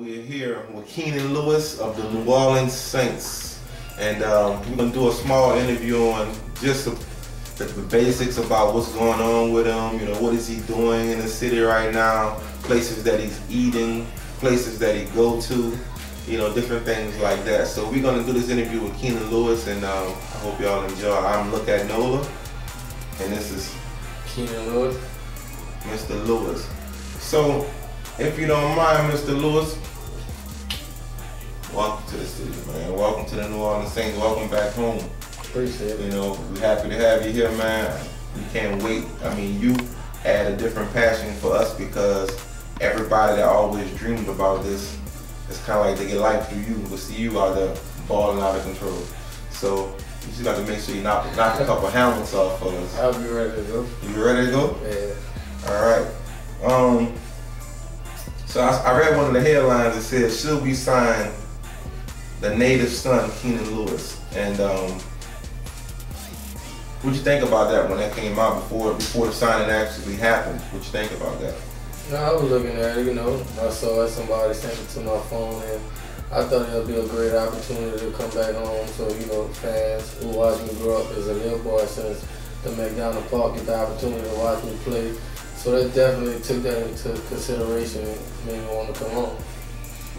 We're here with Keenan Lewis of the New Orleans Saints, and we're going to do a small interview on just the basics about what's going on with him, you know, what is he doing in the city right now, places that he's eating, places that he go to, you know, different things like that. So we're going to do this interview with Keenan Lewis, and I hope y'all enjoy. I'm Look at Nola, and this is Keenan Lewis. Mr. Lewis. So, if you don't mind, Mr. Lewis, welcome to the city, man. Welcome to the New Orleans Saints. Welcome back home. Appreciate it. You know, we're happy to have you here, man. We can't wait. I mean, you add a different passion for us because everybody that always dreamed about this, it's kind of like they get life through you. We'll see you out there balling out of control. So, you just got to make sure you knock a couple helmets off for us. I'll be ready to go. You ready to go? Yeah. All right. So I read one of the headlines that said, "Should we sign the native son, Keenan Lewis?" And what'd you think about that when that came out before the signing actually happened? What'd you think about that? No, I was looking at it, you know. I saw it, somebody sent it to my phone, and I thought it would be a great opportunity to come back home. So, you know, fans who watch me grow up as a little boy since the McDonald Park get the opportunity to watch me play. So that definitely took that into consideration and made me want to come home.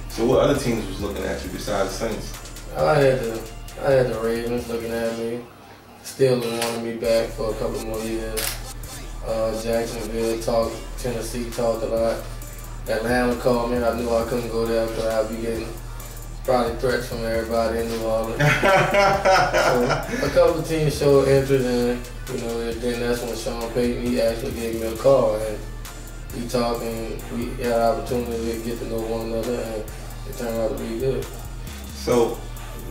So what other teams was looking at you besides the Saints? I had the Ravens looking at me, still wanted me back for a couple more years. Jacksonville talked, Tennessee talked a lot. Atlanta called me, I knew I couldn't go there because I'd be getting probably threats from everybody in New Orleans. So a couple of teams showed interest in, you know, then that's when Sean Payton, he actually gave me a call and we talked and we had an opportunity to get to know one another and it turned out to be good. So,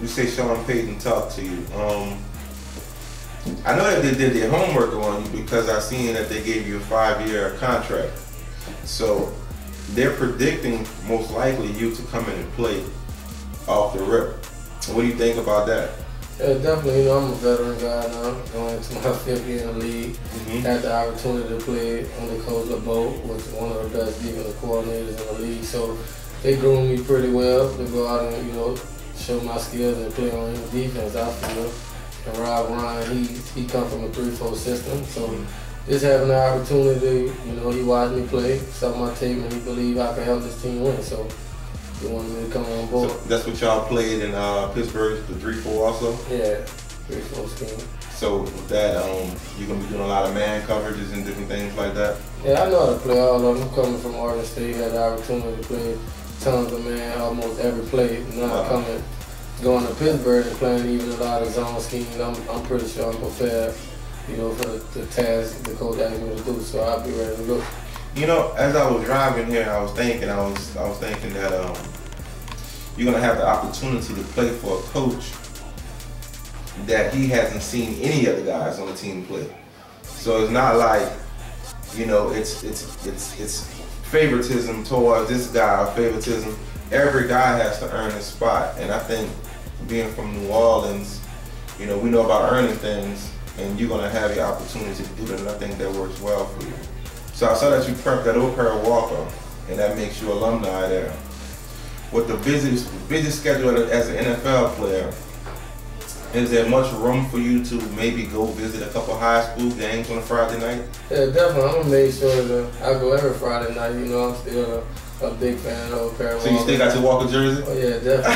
you say Sean Payton talked to you. I know that they did their homework on you because I seen that they gave you a 5-year contract. So, they're predicting most likely you to come in and play off the rip. What do you think about that? Yeah, definitely. You know, I'm a veteran guy now, going into my 5th year in the league. Had the opportunity to play under Coach LeBeau, which is one of the best defensive coordinators in the league. So they groomed me pretty well to go out and, you know, show my skills and play on any defense I feel. And Rob Ryan, he come from a 3-4 system. So just having the opportunity, you know, he watched me play, saw my tape, and he believed I could help this team win. So he wanted me to come on board. So that's what y'all played in Pittsburgh, the 3-4 also? Yeah, 3-4 scheme. So with that, you're going to be doing a lot of man coverages and different things like that? Yeah, I know how to play all of them. I'm coming from Oregon State, had the opportunity to play tons of man, almost every play. Now going to Pittsburgh and playing even a lot of zone schemes, I'm pretty sure I'm prepared, you know, for the task the coach asked me to do, so I'll be ready to go. You know, as I was driving here, I was thinking that you're gonna have the opportunity to play for a coach that he hasn't seen any other guys on the team play. So it's not like, you know, it's favoritism towards this guy or favoritism. Every guy has to earn his spot, and I think being from New Orleans, you know, we know about earning things, and you're gonna have the opportunity to do that, and I think that works well for you. So I saw that you prepped that O'Perry Walker, and that makes you alumni there. With the busy schedule as an NFL player, is there much room for you to maybe go visit a couple high school games on a Friday night? Yeah, definitely. I'm gonna make sure that I go every Friday night. You know, I'm still a big fan of O'Perry Walker. So you still got your Walker jersey? Oh yeah, definitely.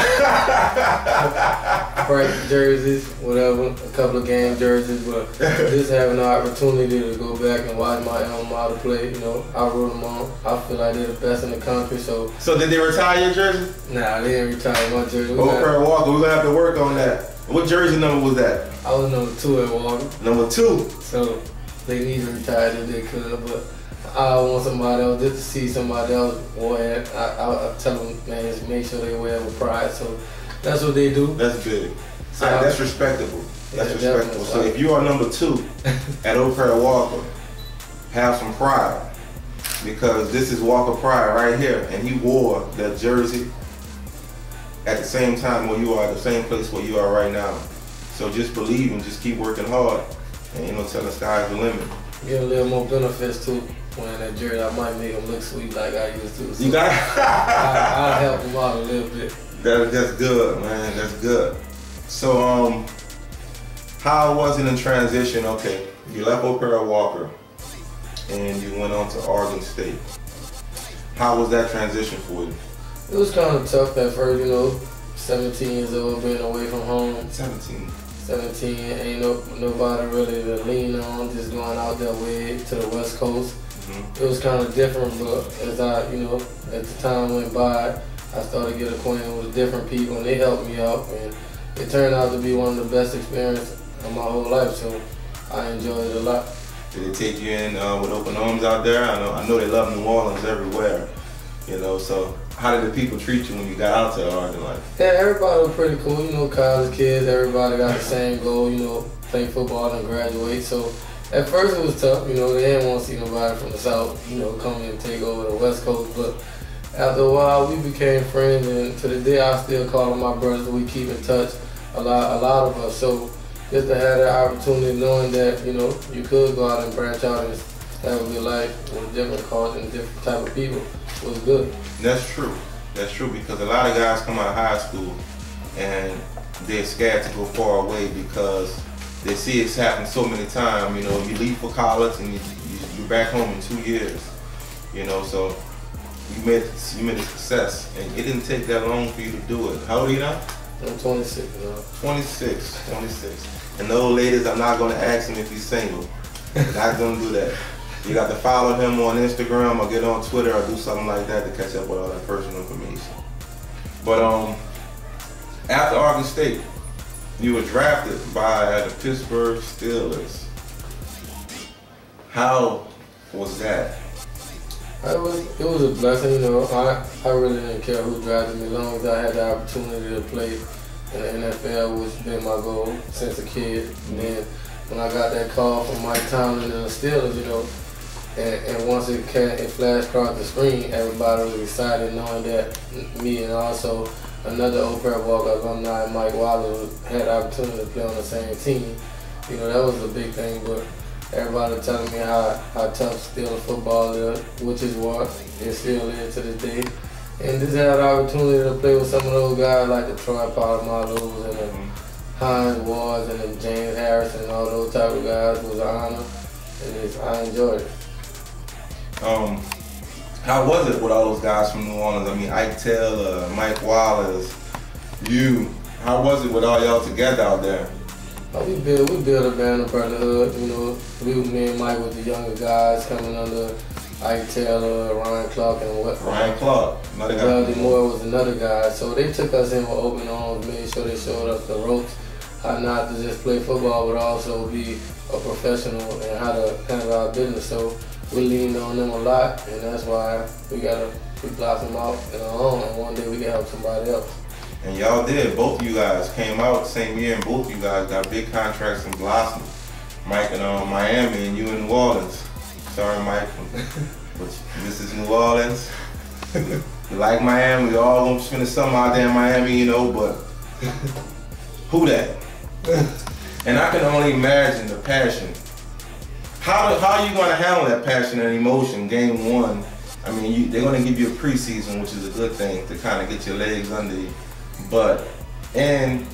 Practice jerseys, whatever, a couple of game jerseys, but just having the opportunity to go back and watch my alma mater play, you know, I root them on. I feel like they're the best in the country, so. So did they retire your jersey? Nah, they didn't retire my jersey. O'Perry Walker, we're gonna have to work on that. What jersey number was that? I was number 2 at Walker. Number 2? So they need to retire if they could, but I want somebody else, just to see somebody else wear it. I tell them, man, just make sure they wear it with pride. So that's what they do. That's big. So that's respectable. That's respectable. So if you are number 2 at O'Perry Walker, have some pride, because this is Walker pride right here, and he wore that jersey at the same time where you are, at the same place where you are right now. So just believe and just keep working hard, and you know, tell the sky's the limit. Get a little more benefits too. Wearing that jersey, I might make him look sweet like I used to. So you got I'll help him out a little bit. That's good, man. That's good. So, how was it in transition? Okay, you left O'Perra Walker and you went on to Oregon State. How was that transition for you? It was kind of tough at first, you know, 17 years old, being away from home. 17, ain't nobody really to lean on, just going out that way to the West Coast. It was kind of different, but as as the time went by, I started to get acquainted with different people, and they helped me out, and it turned out to be one of the best experiences of my whole life, so I enjoyed it a lot. Did they take you in with open arms out there? I know they love New Orleans everywhere, you know, so how did the people treat you when you got out to Oregon? Yeah, everybody was pretty cool, you know, college kids, everybody got the same goal, you know, play football and graduate, so at first it was tough, you know, they didn't want to see nobody from the South, you know, come in and take over the West Coast, but after a while we became friends, and to the day I still call them my brothers, we keep in touch, a lot of us, so just to have that opportunity, knowing that, you know, you could go out and branch out and have a good life with different cultures and different type of people was good. That's true. That's true, because a lot of guys come out of high school and they're scared to go far away because they see it's happened so many times. You know, you leave for college and you're back home in 2 years. You know, so you made a success, and it didn't take that long for you to do it. How old are you now? I'm 26 now. 26. And those ladies, I'm not going to ask him if he's single. Not going to do that. You got to follow him on Instagram or get on Twitter or do something like that to catch up with all that personal information. But after Oregon State, you were drafted by the Pittsburgh Steelers. How was that? It was a blessing, you know. I really didn't care who drafted me, as long as I had the opportunity to play in the NFL, which has been my goal since a kid. And then when I got that call from Mike Tomlin and the Steelers, you know, and once it flashed across the screen, everybody was excited knowing that me and also another O'Perra Walker alumni, Mike Wallace, had the opportunity to play on the same team. You know, that was a big thing, but everybody telling me how tough Steelers football is, which is what it still is to this day. And just had the opportunity to play with some of those guys like the Troy Polamalu's and the Hines Wards and the James Harrison and all those type of guys. It was an honor, and I enjoyed it. How was it with all those guys from New Orleans? I mean, Ike Taylor, Mike Wallace, you. How was it with all y'all together out there? We built a band of brotherhood. You know, me and Mike with the younger guys coming under Ike Taylor, Ryan Clark, and what? Ryan Clark, another guy. Well, Moore was another guy. So they took us in with open arms, made sure they showed us the ropes, how not to just play football, but also be a professional and how to handle our business. So we leaned on them a lot, and that's why we blossom out on our own, and one day we can help somebody else. And y'all did. Both of you guys came out the same year, and both of you guys got big contracts and blossomed. Mike in Miami and you in New Orleans. Sorry, Mike, but this is New Orleans. We like Miami. We all gonna spend the summer out there in Miami, you know, but who that? And I can only imagine the passion. How are you gonna handle that passion and emotion game one? I mean, they're gonna give you a preseason, which is a good thing to kind of get your legs under you. But in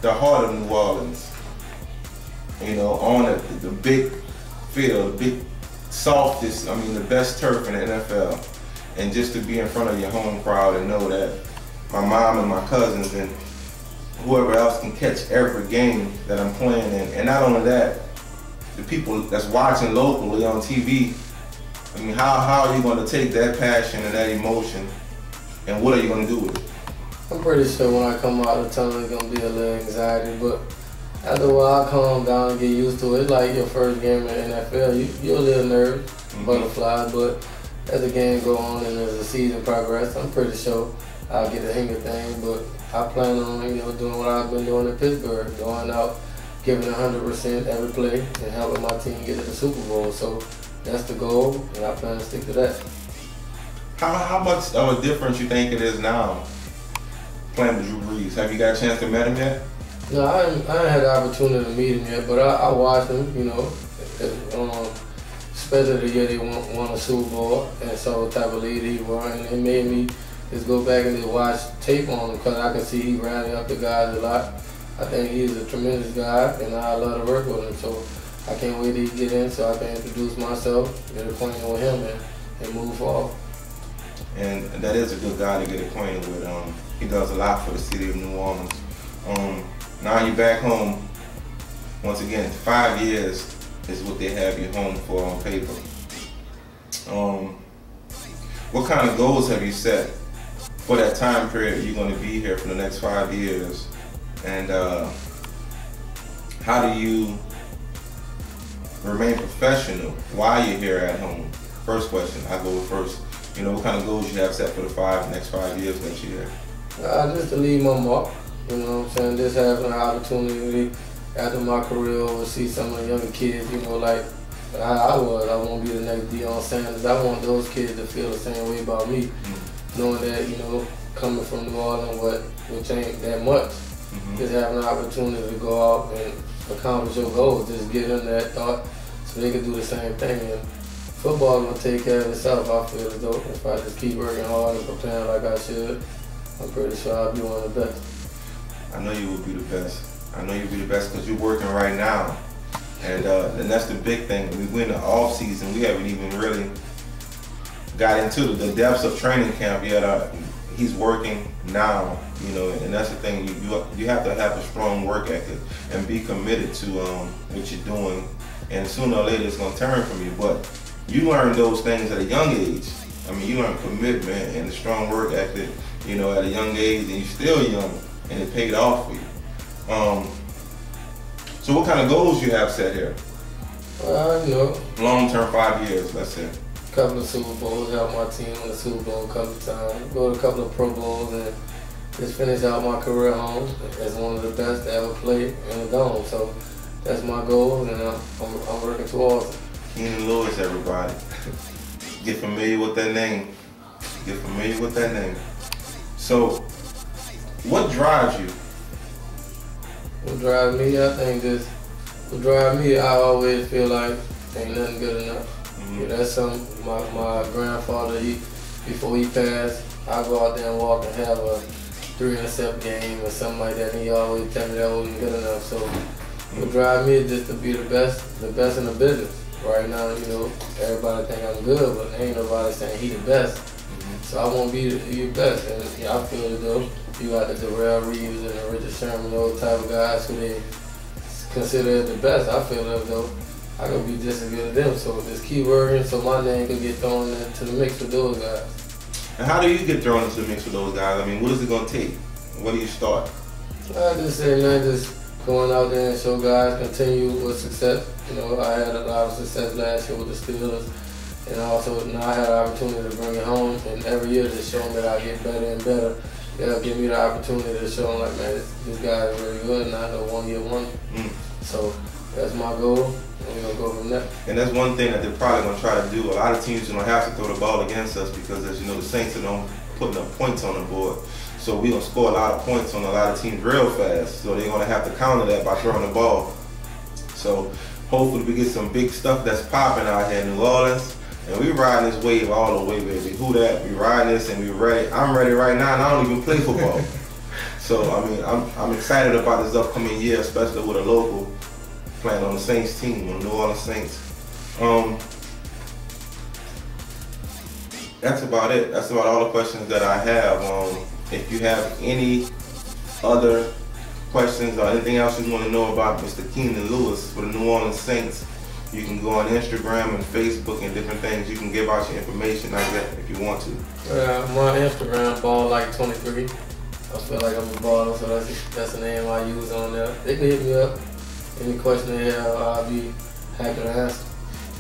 the heart of New Orleans, you know, on the big field, the big softest, I mean the best turf in the NFL, and just to be in front of your home crowd and know that my mom and my cousins and whoever else can catch every game that I'm playing in. And not only that, the people that's watching locally on TV, I mean, how are you going to take that passion and that emotion, and what are you going to do with it? I'm pretty sure when I come out of the tunnel, it's going to be a little anxiety, but after a while, I calm down and get used to it. It's like your first game in the NFL, you're a little nervous, butterfly, but as the game go on and as the season progresses, I'm pretty sure I'll get the hang of things, but I plan on, you know, doing what I've been doing in Pittsburgh, going out, giving 100% every play, and helping my team get to the Super Bowl. So that's the goal, and I plan to stick to that. How much of a difference you think it is now playing with Drew Brees? Have you got a chance to meet him yet? No, I ain't had the opportunity to meet him yet, but I watched him, you know, especially the year they won a Super Bowl and saw what type of lead he was, and it made me just go back and just watch tape on him because I can see he rallied up the guys a lot. I think he's a tremendous guy, and I love to work with him. So I can't wait to get in so I can introduce myself, get acquainted with him, and move forward. And that is a good guy to get acquainted with. He does a lot for the city of New Orleans. Now you're back home. Once again, 5 years is what they have you home for on paper. What kind of goals have you set for that time period you're going to be here for the next 5 years? And how do you remain professional while you're here at home? First question, I go with first. You know, what kind of goals you have set for the next 5 years that you're here? Just to leave my mark, you know what I'm saying? Just having an opportunity after my career to see some of the younger kids, you know, like I was. I want to be the next Deion Sanders. I want those kids to feel the same way about me, knowing that, you know, coming from New Orleans, which ain't that much. Just having an opportunity to go out and accomplish your goals, just give them that thought so they can do the same thing. And football will take care of itself, I feel as though. If I just keep working hard and preparing like I should, I'm pretty sure I'll be one of the best. I know you will be the best. I know you'll be the best because you're working right now. And that's the big thing. We're in the off season. We haven't even really got into the depths of training camp yet. He's working now, you know, and that's the thing. You have to have a strong work ethic and be committed to what you're doing. And sooner or later, it's gonna turn from you. But you learn those things at a young age. I mean, you learn commitment and a strong work ethic, you know, at a young age, and you're still young, and it paid off for you. So what kind of goals you have set here? You know, Long-term, 5 years, let's say. A couple of Super Bowls, help my team win the Super Bowl a couple of times, go to a couple of Pro Bowls, and just finish out my career home as one of the best to ever play in the Dome. So that's my goal, and I'm working towards it. Keenan Lewis, everybody. Get familiar with that name. Get familiar with that name. So, what drives you? What drives me, I think what drives me, I always feel like ain't nothing good enough. Yeah, that's something my grandfather, before he passed, I go out there and walk and have a 3-intercept game or something like that, and he always tell me that wasn't good enough. So what drives me is just to be the best in the business. Right now, you know, everybody think I'm good, but ain't nobody saying he the best. So I want to be the best, and yeah, I feel as though you got the Darrell Reeves and the Richard Sherman, those type of guys who they consider the best. I feel as though I can be just as good as them. So just keep working so my name can get thrown into the mix with those guys. And how do you get thrown into the mix with those guys? I mean, what is it going to take? Where do you start? I just say, man, just going out there and show guys continue with success. You know, I had a lot of success last year with the Steelers, and also now I had an opportunity to bring it home, and every year just showing that I get better and better. They'll give me the opportunity to show them, like, man, this guy is really good, and I know 1 year wonder. So that's my goal, and we're going to go from there. And that's one thing that they're probably going to try to do. A lot of teams are going to have to throw the ball against us because, as you know, the Saints are putting up points on the board. So we're going to score a lot of points on a lot of teams real fast. So they're going to have to counter that by throwing the ball. So hopefully we get some big stuff that's popping out here in New Orleans. And we riding this wave all the way, baby. Who that? We riding this and we ready. I'm ready right now, and I don't even play football. So I mean, I'm excited about this upcoming year, especially with a local playing on the Saints team, on the New Orleans Saints. That's about it. That's about all the questions that I have. If you have any other questions or anything else you want to know about Mr. Keenan Lewis for the New Orleans Saints, you can go on Instagram and Facebook and different things. You can give out your information like that if you want to. My Instagram, ball like23. I feel like I'm a baller, so that's the name I use on there. They can hit me up. Any question they have, I'll be happy to answer.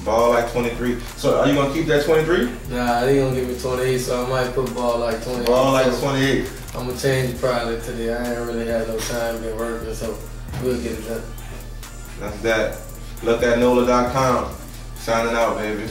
Ball like 23. So are you gonna keep that 23? Nah, they gonna give me 28, so I might put ball like 28. Ball like 28. I'm gonna change it probably today. I ain't really had no time been working, so we'll get it done. That's that. Look at NOLA.com. Signing out, baby.